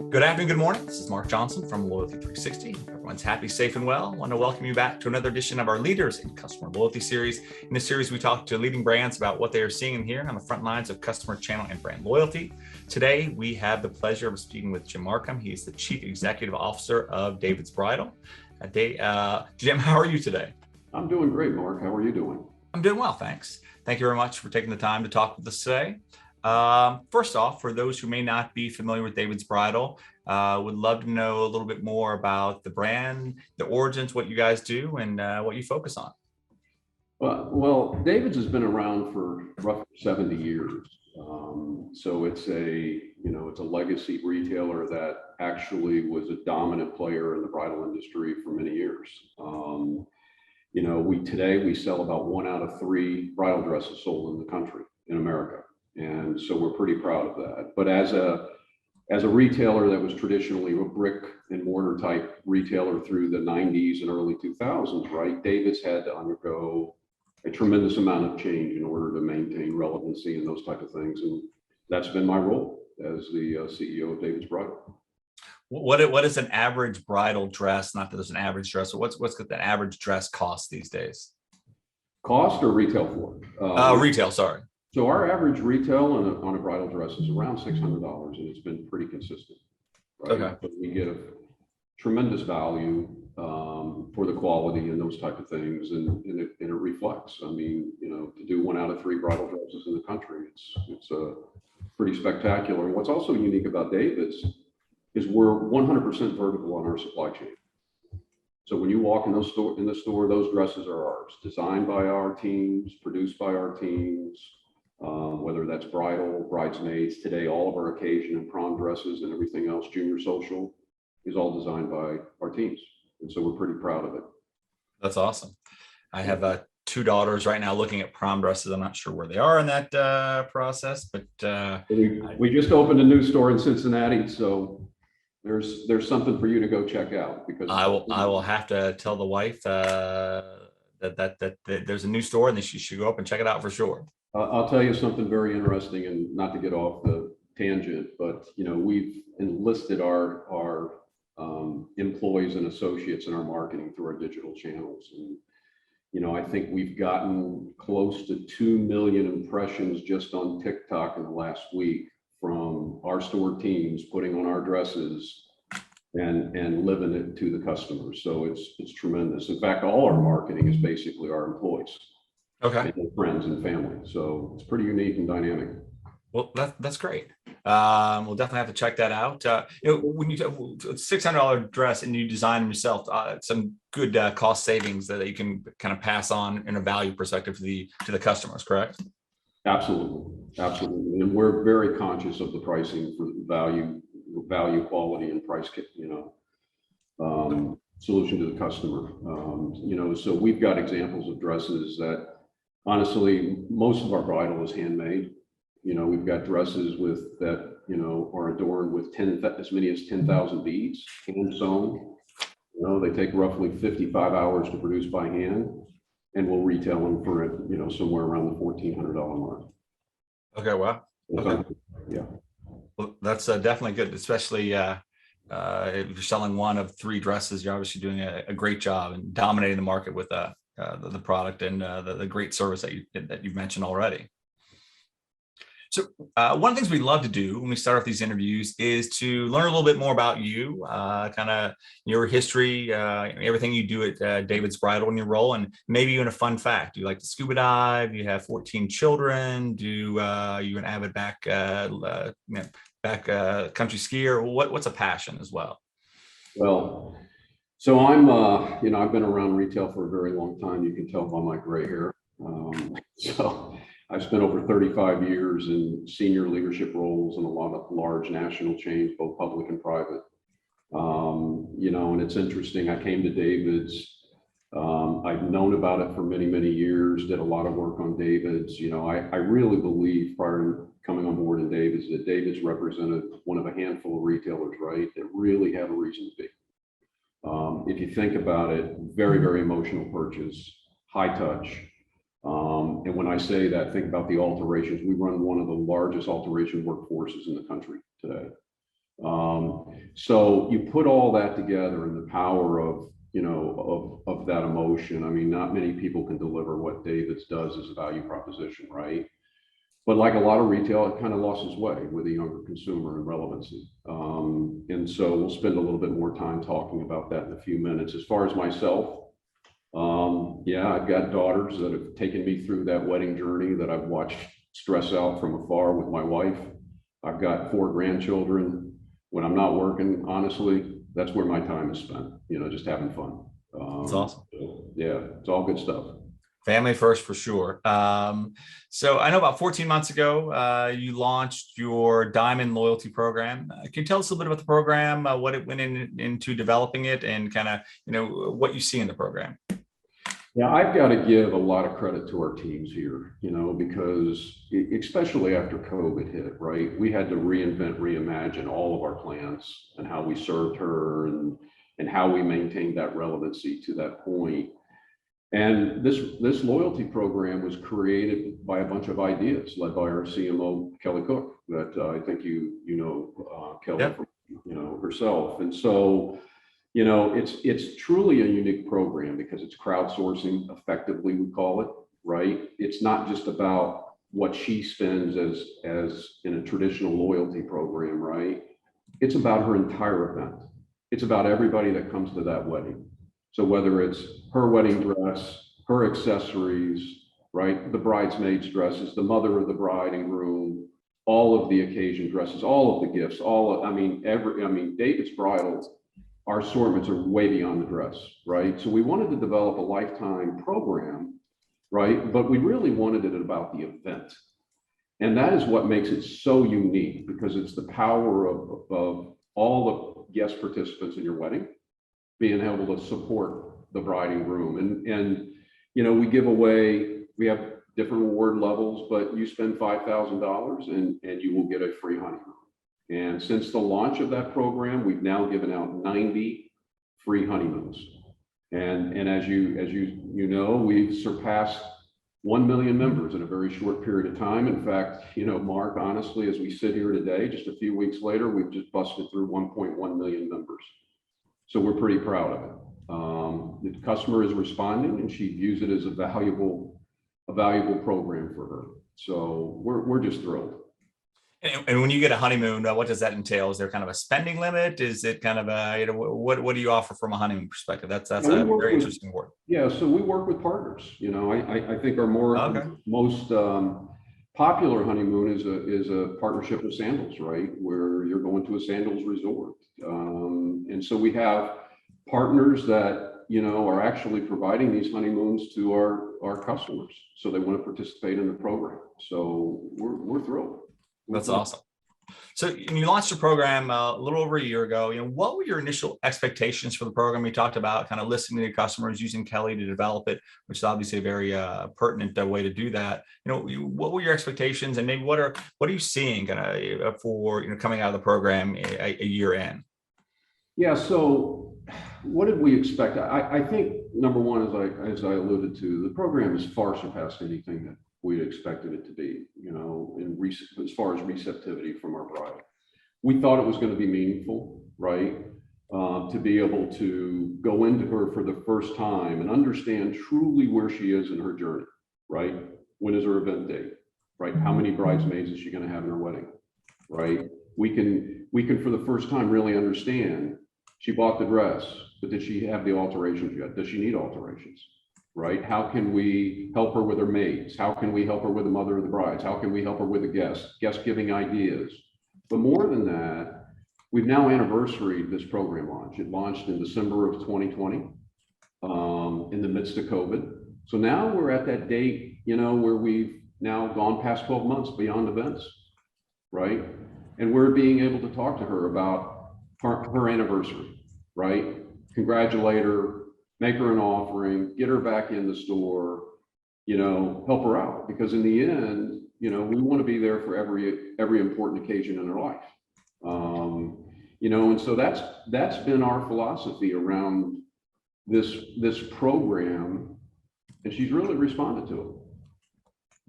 Good afternoon, good morning. This is Mark Johnson from Loyalty360. Everyone's happy, safe, and well. I want to welcome you back to another edition of our Leaders in Customer Loyalty series. In this series, we talk to leading brands about what they are seeing and hearing on the front lines of customer channel and brand loyalty. Today, we have the pleasure of speaking with Jim Marcum. He's the Chief Executive Officer of David's Bridal. Jim, how are you today? I'm doing great, Mark. How are you doing? I'm doing well, thanks. Thank you very much for taking the time to talk with us today. First off, for those who may not be familiar with David's Bridal, would love to know a little bit more about the brand, the origins, what you guys do, and what you focus on. Well, David's has been around for roughly 70 years. So it's a legacy retailer that actually was a dominant player in the bridal industry for many years. Today we sell about 1 out of 3 bridal dresses sold in the country, in America. And so we're pretty proud of that. But as a retailer that was traditionally a brick and mortar type retailer through the 90s and early 2000s, right, David's had to undergo a tremendous amount of change in order to maintain relevancy and those type of things. And that's been my role as the CEO of David's Bridal. What is an average bridal dress? Not that there's an average dress, but what's the average dress cost these days? Cost or retail for? Retail, sorry. So our average retail on a bridal dress is around $600, and it's been pretty consistent. Right? Okay. But we give tremendous value for the quality and those type of things, and it reflects. I mean, to do 1 out of 3 bridal dresses in the country, it's pretty spectacular. And what's also unique about David's is we're 100% vertical on our supply chain. So when you walk in the store, those dresses are ours, designed by our teams, produced by our teams. Whether that's bridal, bridesmaids, today all of our occasion and prom dresses and everything else, junior social, is all designed by our teams. And so we're pretty proud of it. That's awesome. I have 2 daughters right now looking at prom dresses. I'm not sure where they are in that process, but we just opened a new store in Cincinnati, so there's something for you to go check out. Because I will have to tell the wife that there's a new store and that she should go up and check it out for sure. I'll tell you something very interesting, and not to get off the tangent, but we've enlisted our employees and associates in our marketing through our digital channels, and I think we've gotten close to 2 million impressions just on TikTok in the last week from our store teams putting on our dresses and living it to the customers. So it's tremendous. In fact, all our marketing is basically our employees. Okay. And friends and family. So it's pretty unique and dynamic. Well, that's great. We'll definitely have to check that out. When you $600 dress and you design them yourself, some good cost savings that you can kind of pass on in a value perspective to the customers, correct? Absolutely. And we're very conscious of the pricing for value, quality, and price, solution to the customer. So we've got examples of dresses that, honestly, most of our bridal is handmade. We've got dresses that are adorned with as many as 10,000 beads, hand sewn. They take roughly 55 hours to produce by hand, and we'll retail them for somewhere around the $1,400 mark. Okay, wow. Okay. Yeah. Well, that's definitely good, especially if you're selling 1 of 3 dresses. You're obviously doing a great job and dominating the market with the product and the great service that you've mentioned already. So one of the things we love to do when we start off these interviews is to learn a little bit more about you, kind of your history, everything you do at David's Bridal in your role, and maybe even a fun fact. Do you like to scuba dive? You have 14 children? Do you an avid back country skier? What's a passion as well? Well, so I'm, I've been around retail for a very long time. You can tell by my gray hair. So I've spent over 35 years in senior leadership roles in a lot of large national chains, both public and private. And it's interesting. I came to David's. I've known about it for many, many years, did a lot of work on David's. I really believe prior to coming on board in David's that David's represented one of a handful of retailers, right, that really have a reason to be. If you think about it, very, very emotional purchase, high touch, And when I say that, think about the alterations. We run one of the largest alteration workforces in the country today. So you put all that together and the power of, of that emotion. I mean, not many people can deliver what David's does as a value proposition, right? But like a lot of retail, it kind of lost its way with a younger consumer and relevancy. And so we'll spend a little bit more time talking about that in a few minutes. As far as myself, yeah, I've got daughters that have taken me through that wedding journey that I've watched stress out from afar with my wife. I've got 4 grandchildren. When I'm not working, honestly, that's where my time is spent, just having fun. That's awesome. Yeah, it's all good stuff. Family first for sure. So I know about 14 months ago, you launched your Diamond Loyalty program. Can you tell us a little bit about the program, what it went into developing it, and kind of, what you see in the program? Yeah, I've got to give a lot of credit to our teams here, because especially after COVID hit, right? We had to reinvent, reimagine all of our plans and how we served her and how we maintained that relevancy to that point. And this loyalty program was created by a bunch of ideas led by our CMO, Kelly Cook, that I think Kelly, Yep. from, herself. And so, it's truly a unique program because it's crowdsourcing effectively, we call it, right? It's not just about what she spends as in a traditional loyalty program, right? It's about her entire event. It's about everybody that comes to that wedding. So whether it's her wedding dress, her accessories, right? The bridesmaids' dresses, the mother of the bride and groom, all of the occasion dresses, all of the gifts, David's Bridal, our assortments are way beyond the dress, right? So we wanted to develop a lifetime program, right? But we really wanted it about the event. And that is what makes it so unique, because it's the power of all the guest participants in your wedding being able to support the bride and groom. And we have different reward levels, but you spend $5,000 and you will get a free honeymoon. And since the launch of that program, we've now given out 90 free honeymoons. And as you know, we've surpassed 1 million members in a very short period of time. In fact, Mark, honestly, as we sit here today, just a few weeks later, we've just busted through 1.1 million members. So we're pretty proud of it. The customer is responding, and she views it as a valuable program for her. So we're just thrilled. And when you get a honeymoon, what does that entail? Is there kind of a spending limit? Is it kind of what do you offer from a honeymoon perspective? That's a very interesting word. Yeah, so we work with partners. I think our most popular honeymoon is a partnership with Sandals, right? Where you're going to a Sandals resort. And so we have partners that, are actually providing these honeymoons to our customers. So they want to participate in the program. So we're thrilled. That's awesome. So you launched the program a little over a year ago. What were your initial expectations for the program? You talked about kind of listening to customers, using Kelly to develop it, which is obviously a very pertinent way to do that. What were your expectations, and maybe what are you seeing kind of for coming out of the program a year in? Yeah. So what did we expect? I think number one, as I alluded to, the program has far surpassed anything that we expected it to be, as far as receptivity from our bride. We thought it was going to be meaningful, right? To be able to go into her for the first time and understand truly where she is in her journey, right? When is her event date, right? How many bridesmaids is she going to have in her wedding, right? We can for the first time really understand, she bought the dress, but did she have the alterations yet? Does she need alterations? Right? How can we help her with her maids? How can we help her with the mother of the brides? How can we help her with the guests giving ideas? But more than that, we've now anniversaried this program launch. It launched in December of 2020, in the midst of COVID. So now we're at that date, where we've now gone past 12 months beyond events, right? And we're being able to talk to her about her anniversary, right? Congratulate her, make her an offering, get her back in the store, help her out. Because in the end, we want to be there for every important occasion in her life. And so that's been our philosophy around this program, and she's really responded to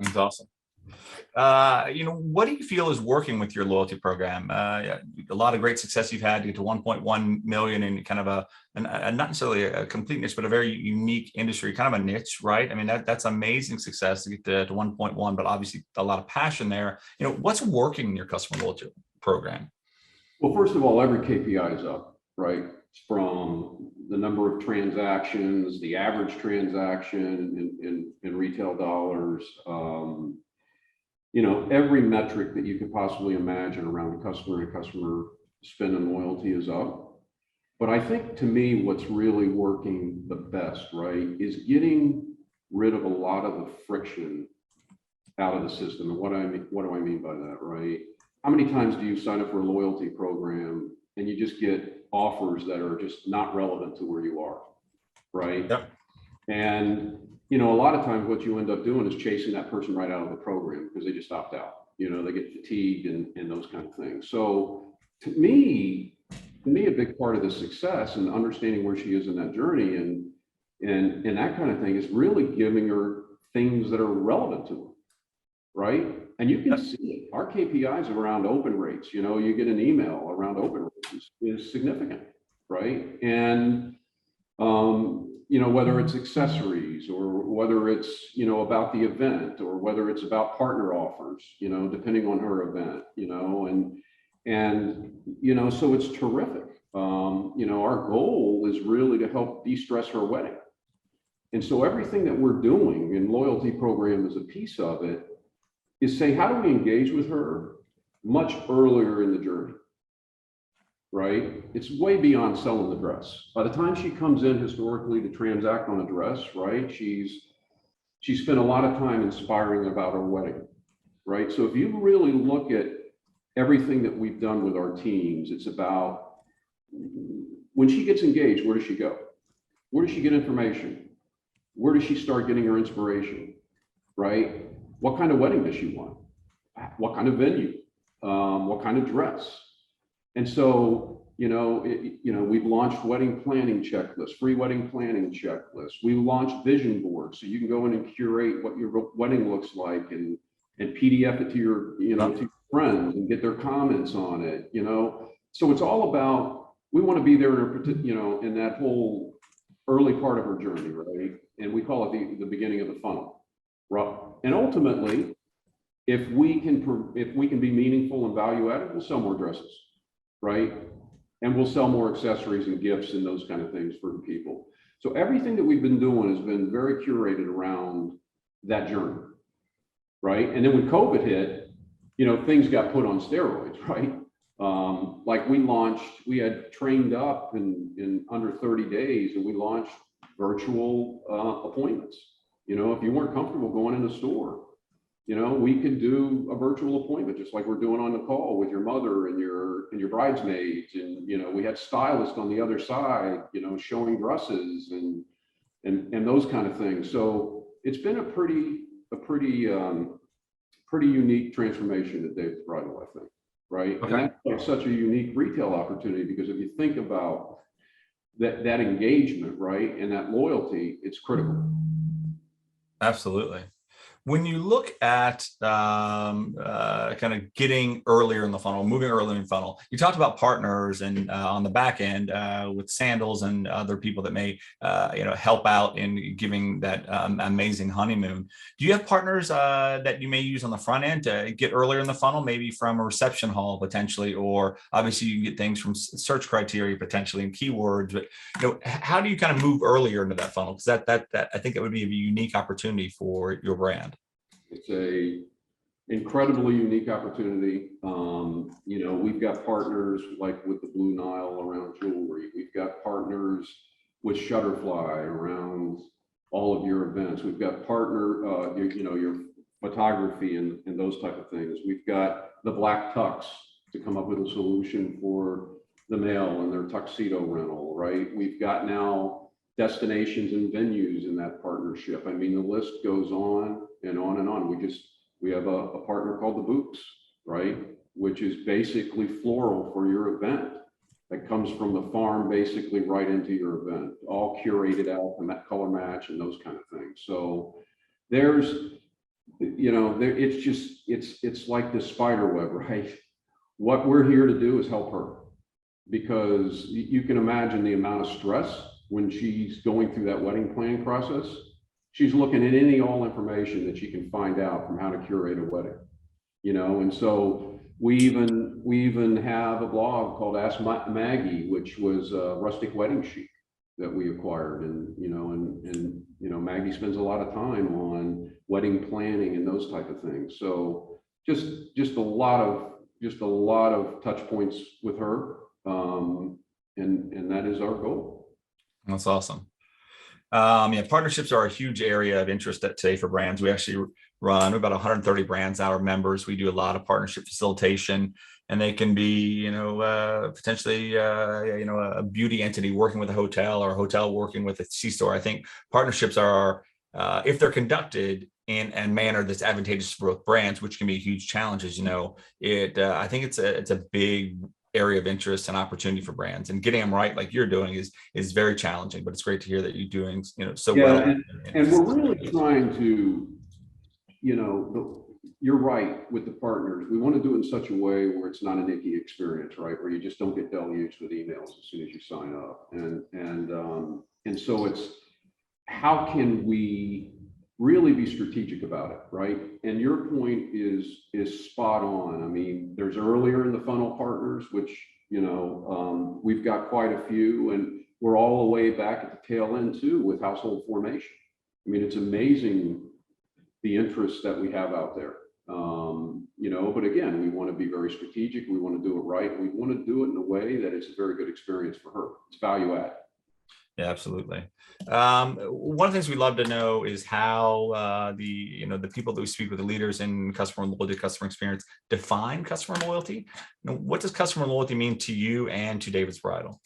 That's awesome. What do you feel is working with your loyalty program? Yeah, a lot of great success you've had to get to 1.1 million in kind of a not necessarily a complete niche, but a very unique industry, kind of a niche, right? I mean, that's amazing success to get to 1.1, but obviously a lot of passion there. What's working in your customer loyalty program? Well, first of all, every KPI is up, right? From the number of transactions, the average transaction in retail dollars, every metric that you could possibly imagine around a customer and customer spend and loyalty is up. But I think to me, what's really working the best, right, is getting rid of a lot of the friction out of the system. And what do I mean by that, right? How many times do you sign up for a loyalty program and you just get offers that are just not relevant to where you are, right? Yep. And a lot of times what you end up doing is chasing that person right out of the program because they just opt out. They get fatigued and those kind of things. So to me, a big part of the success and understanding where she is in that journey and that kind of thing is really giving her things that are relevant to her, right? And you can see it. Our KPIs around open rates, you get an email around open rates is significant, right? And whether it's accessories or whether it's, about the event or whether it's about partner offers, depending on her event, so it's terrific. Our goal is really to help de-stress her wedding. And so everything that we're doing in loyalty program as a piece of it is say, how do we engage with her much earlier in the journey? Right? It's way beyond selling the dress. By the time she comes in historically to transact on a dress, right? She's spent a lot of time inspiring about her wedding, right? So if you really look at everything that we've done with our teams, it's about when she gets engaged, where does she go? Where does she get information? Where does she start getting her inspiration, right? What kind of wedding does she want? What kind of venue? What kind of dress? And so, we've launched wedding planning checklists, free wedding planning checklists. We launched vision boards, so you can go in and curate what your wedding looks like and PDF it to your, to your friends and get their comments on it, So it's all about, we want to be there in that whole early part of her journey, right? And we call it the beginning of the funnel, right? And ultimately, if we can be meaningful and value added, we'll sell more dresses. Right? And we'll sell more accessories and gifts and those kind of things for people. So everything that we've been doing has been very curated around that journey, right? And then when COVID hit, things got put on steroids, right? Like we had trained up in under 30 days and we launched virtual appointments. If you weren't comfortable going in the store, we could do a virtual appointment, just like we're doing on the call with your mother and your bridesmaids. And, we had stylists on the other side, showing dresses and those kind of things. So it's been a pretty unique transformation at David's Bridal, I think. Right. Okay. And that's such a unique retail opportunity because if you think about that engagement, right, and that loyalty, it's critical. Absolutely. When you look at kind of getting earlier in the funnel, moving earlier in the funnel, you talked about partners and on the back end with Sandals and other people that may help out in giving that amazing honeymoon. Do you have partners that you may use on the front end to get earlier in the funnel, maybe from a reception hall potentially, or obviously you can get things from search criteria potentially and keywords, but how do you kind of move earlier into that funnel? Because that I think it would be a unique opportunity for your brand. It's a incredibly unique opportunity. We've got partners like with the Blue Nile around jewelry. We've got partners with Shutterfly around all of your events. We've got your photography and those type of things. We've got the Black Tux to come up with a solution for the male and their tuxedo rental, right? We've got now destinations and venues in that partnership. I mean, the list goes on and on and on. We have a partner called the Boots, right? Which is basically floral for your event that comes from the farm basically right into your event, all curated out, the color match and those kind of things. So there's you know, there, it's just, it's like this spider web, right? What we're here to do is help her, because you can imagine the amount of stress when she's going through that wedding planning process. She's looking at any all information that she can find out from how to curate a wedding, you know. And so we even have a blog called Ask Maggie, which was a rustic wedding chic that we acquired. And you know, and you know, Maggie spends a lot of time on wedding planning and those type of things. So just a lot of touch points with her, and that is our goal. That's awesome. Yeah, partnerships are a huge area of interest today for brands. We actually run about 130 brands, our members. We do a lot of partnership facilitation, and they can be, you know, potentially, you know, a beauty entity working with a hotel, or a hotel working with a C-store. I think partnerships are, if they're conducted in a manner that's advantageous for both brands, which can be a huge challenge, as you know, I think it's a big area of interest and opportunity for brands, and getting them right like you're doing is very challenging, but it's great to hear that you're doing, you know, so well. And we're really trying to, you know, you're right with the partners. We want to do it in such a way where it's not an icky experience, right? Where you just don't get deluged with emails as soon as you sign up. And so it's, how can we really be strategic about it, right? And your point is spot on. I mean, there's earlier in the funnel partners, which, you know, we've got quite a few, and we're all the way back at the tail end too with household formation. I mean, it's amazing the interest that we have out there. You know, but again, we want to be very strategic. We want to do it right. We want to do it in a way that it's a very good experience for her. It's value add. Yeah, absolutely. One of the things we love to know is how the people that we speak with, the leaders in customer loyalty, customer experience, define customer loyalty. You know, what does customer loyalty mean to you and to David's Bridal?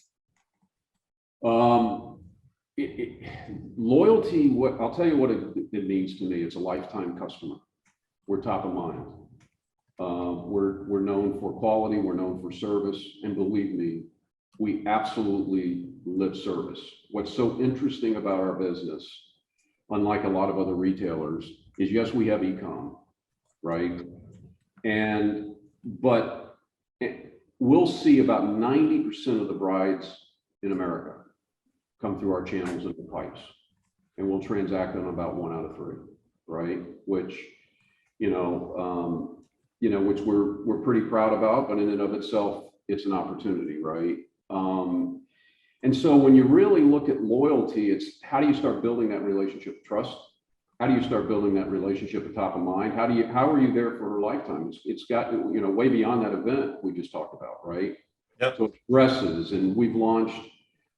Loyalty, what I'll tell you what it means to me. It's a lifetime customer. We're top of mind. We're known for quality. We're known for service, and believe me, we absolutely live service. What's so interesting about our business, unlike a lot of other retailers, is yes, we have e-com, right? But we'll see about 90% of the brides in America come through our channels and the pipes, and we'll transact on about 1 out of 3, right? Which, which we're pretty proud about, but in and of itself, it's an opportunity, right? And so when you really look at loyalty, it's how do you start building that relationship of trust? How do you start building that relationship at top of mind? How are you there for her lifetime? It's got, way beyond that event we just talked about, right? Yep. So it's dresses, and we've launched,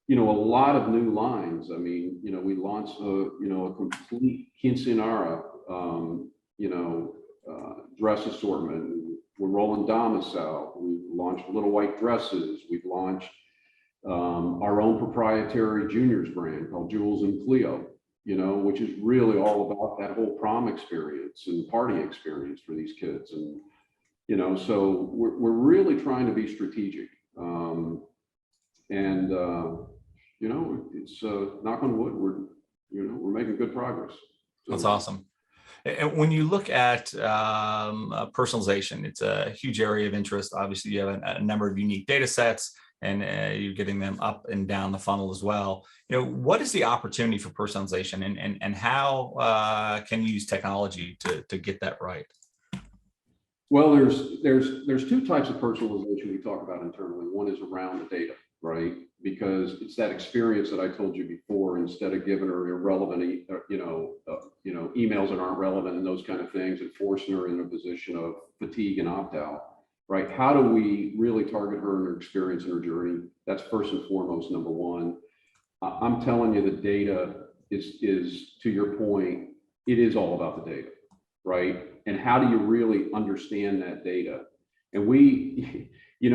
a lot of new lines. I mean, we launched a complete quinceañera, dress assortment. We're rolling damas out. We've launched little white dresses. We've launched our own proprietary juniors brand called Jules and Cleo, which is really all about that whole prom experience and party experience for these kids. And, so we're really trying to be strategic. It's knock on wood, we're making good progress. So, that's awesome. And when you look at personalization, it's a huge area of interest. Obviously, you have a number of unique data sets, and you're getting them up and down the funnel as well. What is the opportunity for personalization, and how can you use technology to get that right? Well, there's 2 types of personalization we talk about internally. One is around the data, right? Because it's that experience that I told you before. Instead of giving her irrelevant, emails that aren't relevant and those kind of things, and forcing her in a position of fatigue and opt out, right? How do we really target her and her experience and her journey? That's first and foremost, number one. I'm telling you, the data is to your point, it is all about the data, right? And how do you really understand that data? And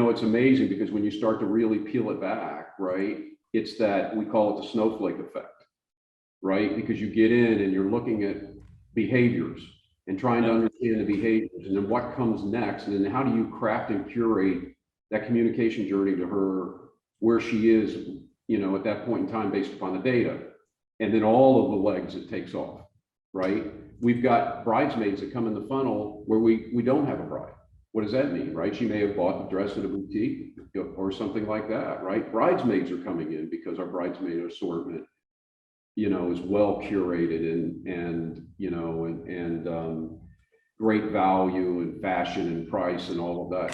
it's amazing, because when you start to really peel it back, right, it's that, we call it the snowflake effect, right? Because you get in and you're looking at behaviors and trying to understand the behaviors, and then what comes next, and then how do you craft and curate that communication journey to her, where she is, at that point in time, based upon the data, and then all of the legs it takes off, right? we've got bridesmaids that come in the funnel where we don't have a bride. What does that mean, right? She may have bought the dress at a boutique or something like that, right? Bridesmaids are coming in because our bridesmaid assortment, is well curated and great value and fashion and price and all of that,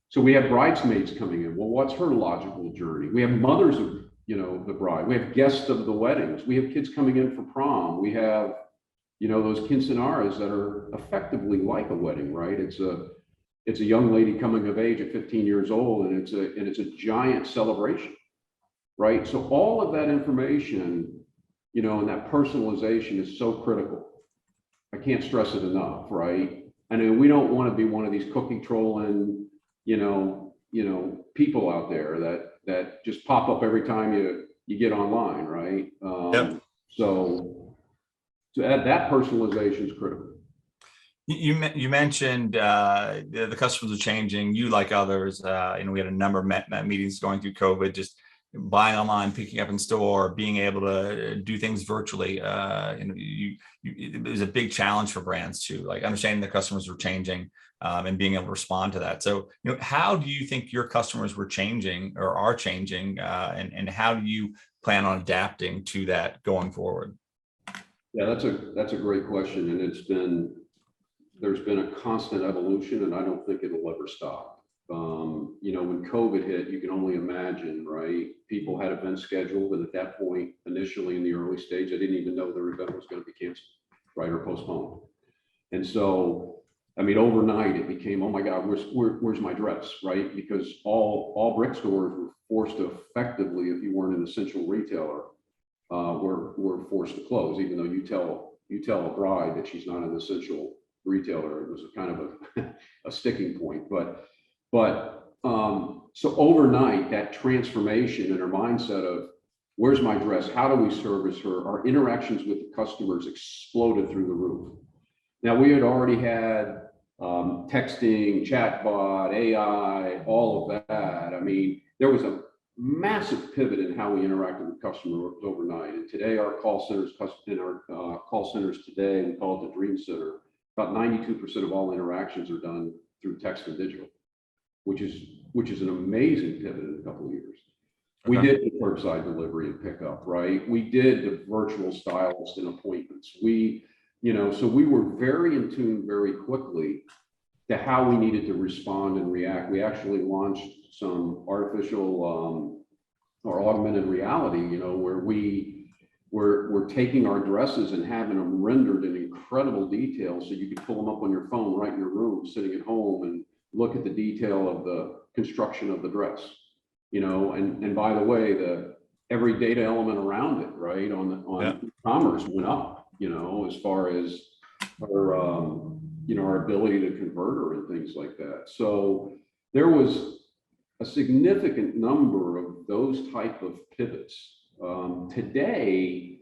so we have bridesmaids coming in. Well, what's her logical journey? We have mothers of, the bride. We have guests of the weddings. We have kids coming in for prom. We have, those quinceañeras that are effectively like a wedding, right? It's a young lady coming of age at 15 years old, and it's a giant celebration, right? So all of that information, and that personalization is so critical. I can't stress it enough, right? And we don't want to be one of these cookie trolling, people out there that just pop up every time you get online, right? Yep. So that personalization is critical. You mentioned the customers are changing. You, like others, we had a number of meetings going through COVID, just buying online, picking up in store, being able to do things virtually. It was a big challenge for brands too, like understanding the customers were changing and being able to respond to that. So, how do you think your customers were changing or are changing, and how do you plan on adapting to that going forward? Yeah, that's a great question, and there's been a constant evolution, and I don't think it'll ever stop. When COVID hit, you can only imagine, right? People had events scheduled, and at that point, initially in the early stage, I didn't even know their event was going to be canceled, right, or postponed. And so, overnight it became, oh my God, where's my dress, right? Because all brick stores were forced to effectively, if you weren't an essential retailer, were forced to close. Even though you tell a bride that she's not an essential retailer, it was a kind of a sticking point. So overnight, that transformation in our mindset of where's my dress, how do we service her, our interactions with the customers exploded through the roof. Now, we had already had texting, chatbot, AI, all of that. There was a massive pivot in how we interacted with customers overnight. And today, our call centers today, we call it the Dream Center. About 92% of all interactions are done through text and digital, which is an amazing pivot in a couple of years. Okay. We did the curbside delivery and pickup, right? We did the virtual stylist and appointments. So we were very in tune very quickly to how we needed to respond and react. We actually launched some artificial or augmented reality, where we're taking our dresses and having them rendered in incredible detail, so you could pull them up on your phone right in your room, sitting at home, and look at the detail of the construction of the dress, and by the way, every data element around it, right, on e-commerce went up, as far as our ability to convert her and things like that. So there was a significant number of those type of pivots. Today,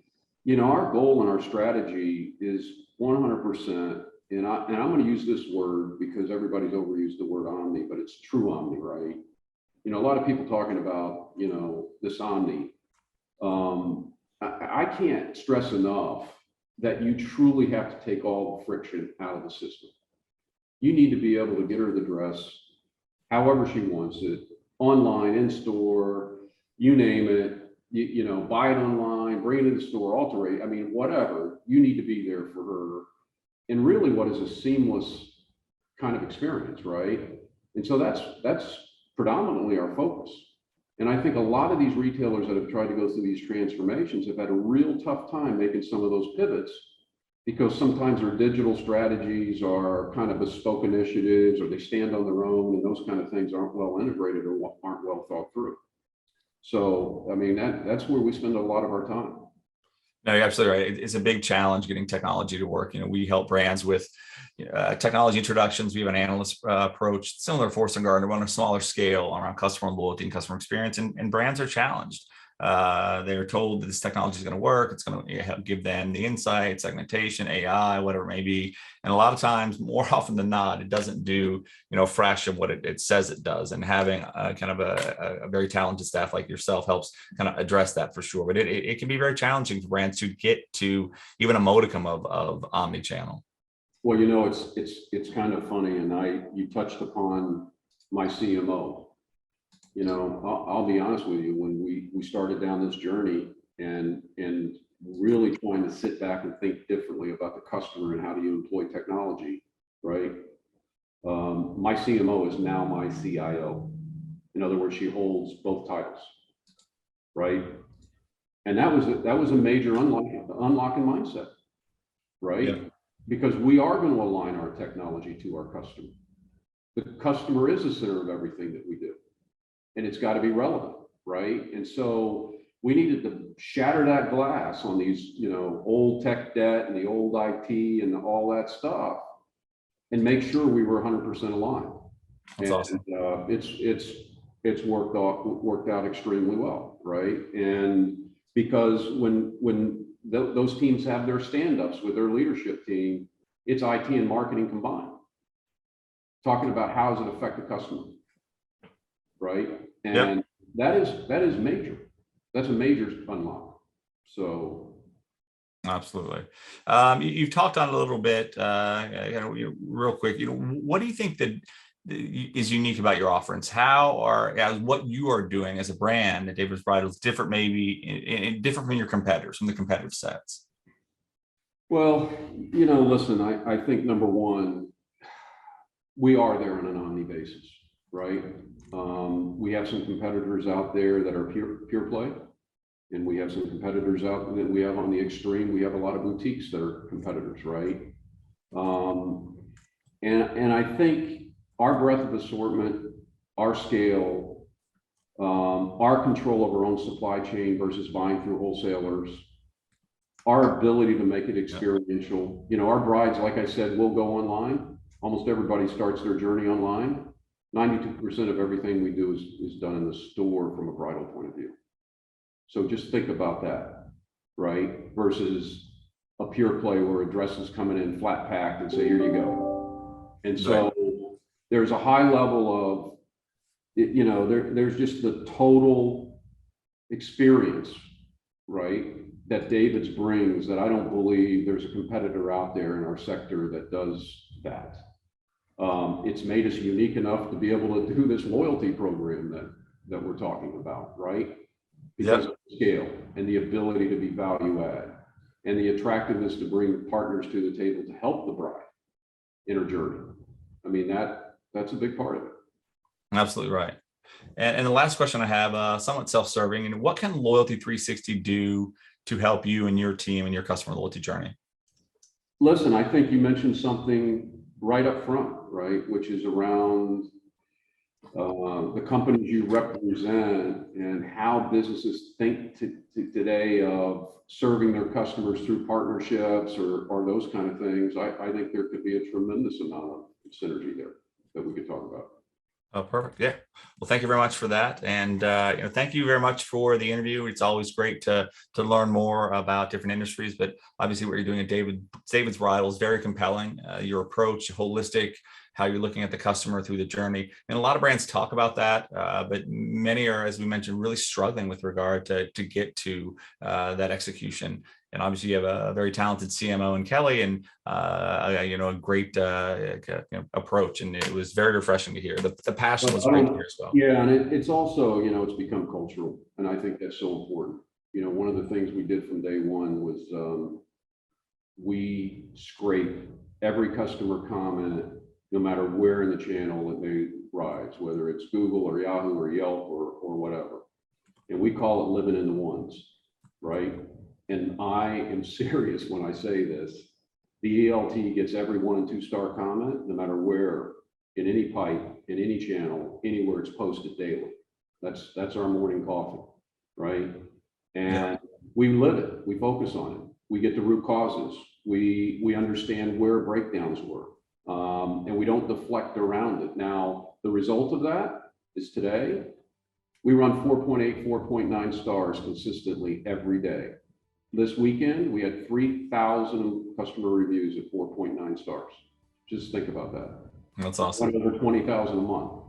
our goal and our strategy is 100%, and I'm going to use this word because everybody's overused the word omni, but it's true omni, right? A lot of people talking about, this omni. I can't stress enough that you truly have to take all the friction out of the system. You need to be able to get her the dress however she wants it, online, in store, you name it, buy it online, bring it to the store, alter it, whatever, you need to be there for her. And really what is a seamless kind of experience, right? And so that's predominantly our focus. And I think a lot of these retailers that have tried to go through these transformations have had a real tough time making some of those pivots, because sometimes their digital strategies are kind of bespoke initiatives, or they stand on their own, and those kind of things aren't well integrated or aren't well thought through. So, that's where we spend a lot of our time. No, you're absolutely right. It's a big challenge getting technology to work. We help brands with technology introductions. We have an analyst approach, similar to Forrest and Gardner, but on a smaller scale around customer loyalty and customer experience. And brands are challenged. they're told that this technology is going to work. It's going to help give them the insight, segmentation, AI, whatever it may be. And a lot of times, more often than not, it doesn't do, a fraction of what it says it does. And having kind of a very talented staff like yourself helps kind of address that for sure. But it can be very challenging for brands to get to even a modicum of omni-channel. Well, it's kind of funny, and you touched upon my CMO. I'll be honest with you, when we started down this journey and really trying to sit back and think differently about the customer and how do you employ technology, right? My CMO is now my CIO. In other words, she holds both titles, right? And that was a major unlock in mindset, right? Yeah. Because we are going to align our technology to our customer. The customer is the center of everything that we do. And it's got to be relevant, right? And so we needed to shatter that glass on these, old tech debt and the old IT and all that stuff, and make sure we were 100% aligned. That's awesome. It's worked out extremely well, right? And because when those teams have their stand-ups with their leadership team, it's IT and marketing combined, talking about how does it affect the customer, right? And that is major. That's a major unlock. So absolutely. You've talked on it a little bit, real quick. What do you think that is unique about your offerings? What you are doing as a brand at David's Bridal is different, maybe different from your competitors, from the competitive sets? Well, listen, I think number one, we are there on an omni basis, right? We have some competitors out there that are pure play, and we have some competitors out that we have on the extreme. We have a lot of boutiques that are competitors, right? And I think our breadth of assortment, our scale, our control of our own supply chain versus buying through wholesalers, our ability to make it experiential. Our brides, like I said, will go online. Almost everybody starts their journey online. 92% of everything we do is done in the store from a bridal point of view. So just think about that, right? Versus a pure play where a dress is coming in flat packed and say, here you go. And so there's a high level of, there's just the total experience, right, that David's brings that I don't believe there's a competitor out there in our sector that does that. It's made us unique enough to be able to do this loyalty program that we're talking about, right? Because of the scale and the ability to be value add and the attractiveness to bring partners to the table to help the bride in her journey. I mean, that's a big part of it. Absolutely right. And the last question I have, somewhat self-serving, and what can Loyalty360 do to help you and your team and your customer loyalty journey? Listen, I think you mentioned something right up front, right? Which is around the companies you represent and how businesses think today of serving their customers through partnerships or those kind of things. I think there could be a tremendous amount of synergy there that we could talk about. Oh, perfect. Yeah. Well, thank you very much for that. And, thank you very much for the interview. It's always great to learn more about different industries, but obviously what you're doing at David's Bridal is very compelling. Your approach, holistic, how you're looking at the customer through the journey. And a lot of brands talk about that, but many are, as we mentioned, really struggling with regard to get to that execution. And obviously you have a very talented CMO in Kelly and, a great approach. And it was very refreshing to hear. The passion was great to hear as well. Yeah, and it's also, it's become cultural. And I think that's so important. One of the things we did from day one was we scraped every customer comment, no matter where in the channel that they rise, whether it's Google or Yahoo or Yelp or whatever. And we call it living in the ones, right? And I am serious when I say this. The ELT gets every 1- and 2-star comment, no matter where, in any pipe, in any channel, anywhere it's posted daily. That's our morning coffee, right? And we live it. We focus on it. We get the root causes. We understand where breakdowns were, and we don't deflect around it. Now, the result of that is today We run 4.8, 4.9 stars consistently every day. This weekend, we had 3,000 customer reviews at 4.9 stars. Just think about that. That's awesome. Over 20,000 a month.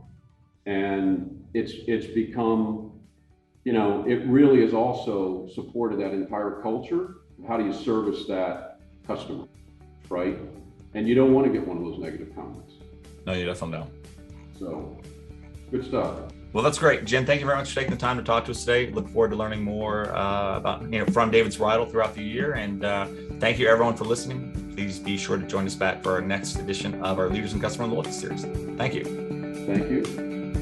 And it's become, you know, it really has also supported that entire culture. How do you service that customer, right? And you don't want to get one of those negative comments. No, you definitely don't. So, good stuff. Well, that's great. Jim, thank you very much for taking the time to talk to us today. Look forward to learning more about, from David's Bridal throughout the year. And thank you everyone for listening. Please be sure to join us back for our next edition of our Leaders in Customer Loyalty series. Thank you. Thank you.